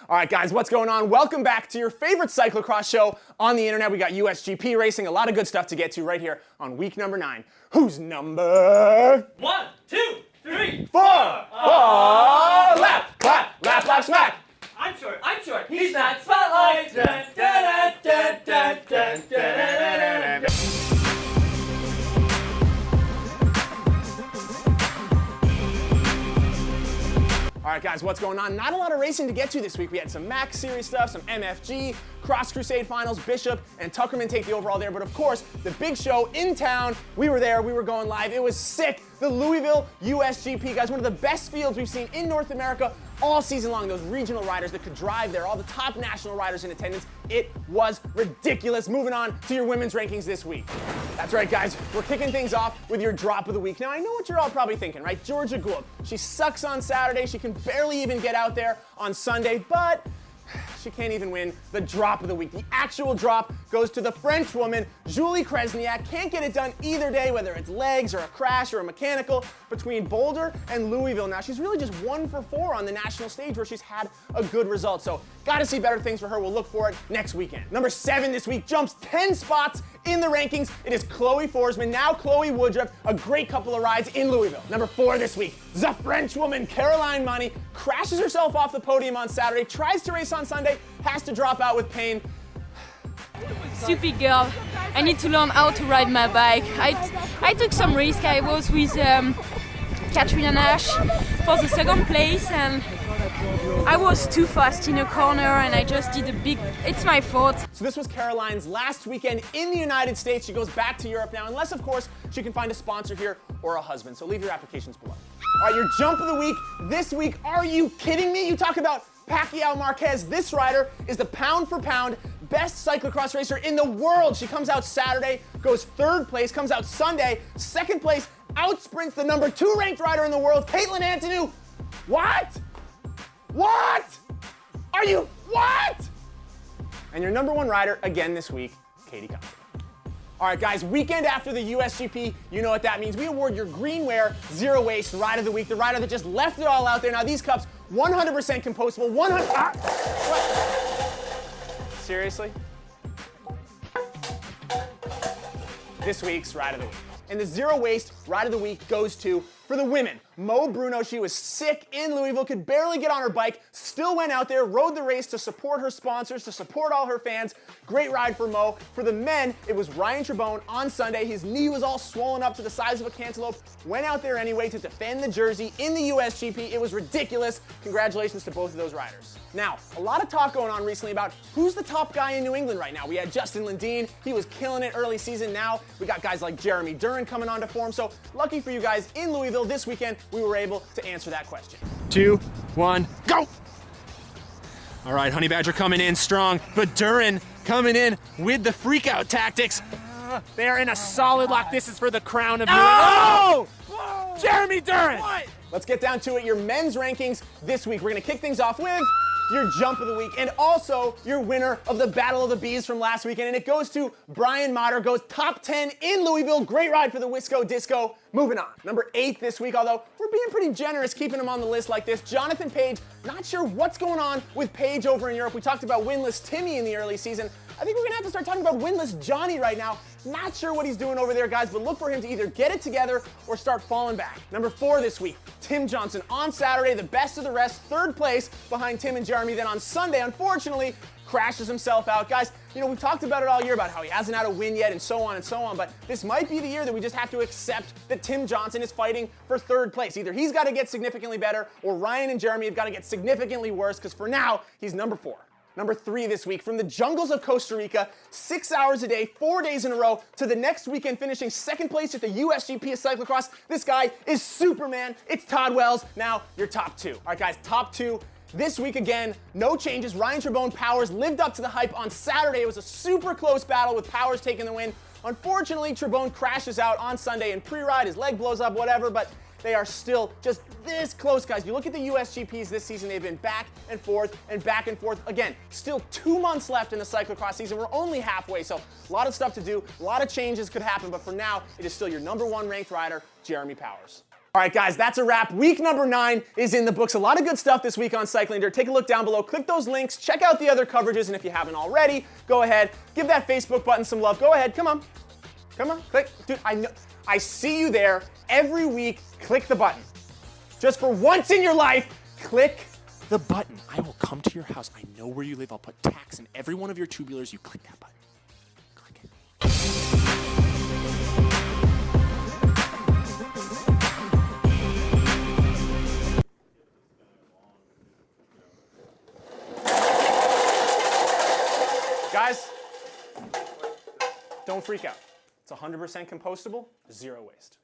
All right, guys, what's going on? Welcome back to your favorite cyclocross show on the internet. We got USGP racing, a lot of good stuff to get to right here on week number 9. Who's number? 1, 2, 3, 4. Oh, lap, clap, lap, lap, smack. I'm short, he's not. Spotlight. Dun, dun, dun, dun, dun, dun, dun, dun. All right, guys, what's going on? Not a lot of racing to get to this week. We had some Max Series stuff, some MFG, Cross Crusade Finals, Bishop, and Tuckerman take the overall there. But of course, the big show in town, we were there, we were going live. It was sick. The Louisville USGP, guys, one of the best fields we've seen in North America all season long. Those regional riders that could drive there, all the top national riders in attendance. It was ridiculous. Moving on to your women's rankings this week. That's right, guys. We're kicking things off with your drop of the week. Now, I know what you're all probably thinking, right? Georgia Gould. She sucks on Saturday. She can barely even get out there on Sunday, but she can't even win the drop of the week. The actual drop goes to the French woman, Julie Kresniak. Can't get it done either day, whether it's legs or a crash or a mechanical, between Boulder and Louisville. Now, she's really just 1 for 4 on the national stage where she's had a good result. So, gotta see better things for her. We'll look for it next weekend. Number 7 this week jumps 10 spots in the rankings. It is Chloe Forsman, now Chloe Woodruff, a great couple of rides in Louisville. Number 4 this week, the French woman, Caroline Money, crashes herself off the podium on Saturday, tries to race on Sunday, has to drop out with pain. Stupid girl. I need to learn how to ride my bike. I took some risk. I was with Katrina Nash for the 2nd place and I was too fast in a corner and I just did a big, it's my fault. So this was Caroline's last weekend in the United States. She goes back to Europe now, unless of course she can find a sponsor here or a husband. So leave your applications below. All right, your jump of the week this week. Are you kidding me? You talk about Pacquiao Marquez. This rider is the pound for pound best cyclocross racer in the world. She comes out Saturday, goes 3rd place, comes out Sunday, 2nd place, outsprints the number 2 ranked rider in the world, Caitlin Antonou. What? What? Are you, what? And your number 1 rider again this week, Katie Compton. All right, guys, weekend after the USGP, you know what that means. We award your Greenwear Zero Waste Ride of the Week, the rider that just left it all out there. Now, these cups, 100% compostable, 100, what? Seriously? This week's Ride of the Week. And the Zero Waste Ride of the Week goes to, for the women, Mo Bruno. She was sick in Louisville, could barely get on her bike, still went out there, rode the race to support her sponsors, to support all her fans. Great ride for Mo. For the men, it was Ryan Trebone on Sunday. His knee was all swollen up to the size of a cantaloupe. Went out there anyway to defend the jersey in the USGP. It was ridiculous. Congratulations to both of those riders. Now, a lot of talk going on recently about who's the top guy in New England right now. We had Justin Lindeen. He was killing it early season. Now we got guys like Jeremy Duran coming on to form. So lucky for you guys in Louisville this weekend, we were able to answer that question. 2, 1, go! All right, Honey Badger coming in strong, but Duran coming in with the freak-out tactics. They're in a solid lock. This is for the crown of New England. Oh! Jeremy Duran! What? Let's get down to it. Your men's rankings this week. We're gonna kick things off with your jump of the week, and also your winner of the Battle of the Bees from last weekend, and it goes to Brian Motter, goes top 10 in Louisville. Great ride for the Wisco Disco. Moving on. Number 8 this week, although we're being pretty generous keeping him on the list like this, Jonathan Page. Not sure what's going on with Page over in Europe. We talked about winless Timmy in the early season. I think we're gonna have to start talking about winless Johnny right now. Not sure what he's doing over there, guys, but look for him to either get it together or start falling back. Number 4 this week, Tim Johnson on Saturday, the best of the rest, 3rd place behind Tim and Jeremy. Then on Sunday, unfortunately, crashes himself out. Guys, you know, we've talked about it all year about how he hasn't had a win yet and so on, but this might be the year that we just have to accept that Tim Johnson is fighting for 3rd place. Either he's got to get significantly better or Ryan and Jeremy have got to get significantly worse, because for now, he's number 4. Number 3 this week, from the jungles of Costa Rica, 6 hours a day, 4 days in a row, to the next weekend finishing 2nd place at the USGP of Cyclocross. This guy is Superman. It's Todd Wells. Now, your top 2. All right, guys, top 2. This week again, no changes. Ryan Trebone Powers lived up to the hype on Saturday. It was a super close battle with Powers taking the win. Unfortunately, Trebone crashes out on Sunday in pre-ride. His leg blows up, whatever, but they are still just this close, guys. You look at the USGPs this season, they've been back and forth and back and forth. Again, still 2 months left in the cyclocross season. We're only halfway, so a lot of stuff to do. A lot of changes could happen, but for now, it is still your number 1 ranked rider, Jeremy Powers. All right, guys, that's a wrap. Week number 9 is in the books. A lot of good stuff this week on Cycling Dirt. Take a look down below. Click those links. Check out the other coverages. And if you haven't already, go ahead. Give that Facebook button some love. Go ahead. Come on. Come on. Click. Dude, I see you there every week. Click the button. Just for once in your life, click the button. I will come to your house. I know where you live. I'll put tacks in every one of your tubulars. You click that button. Click it. Guys, don't freak out. It's 100% compostable, 0 waste.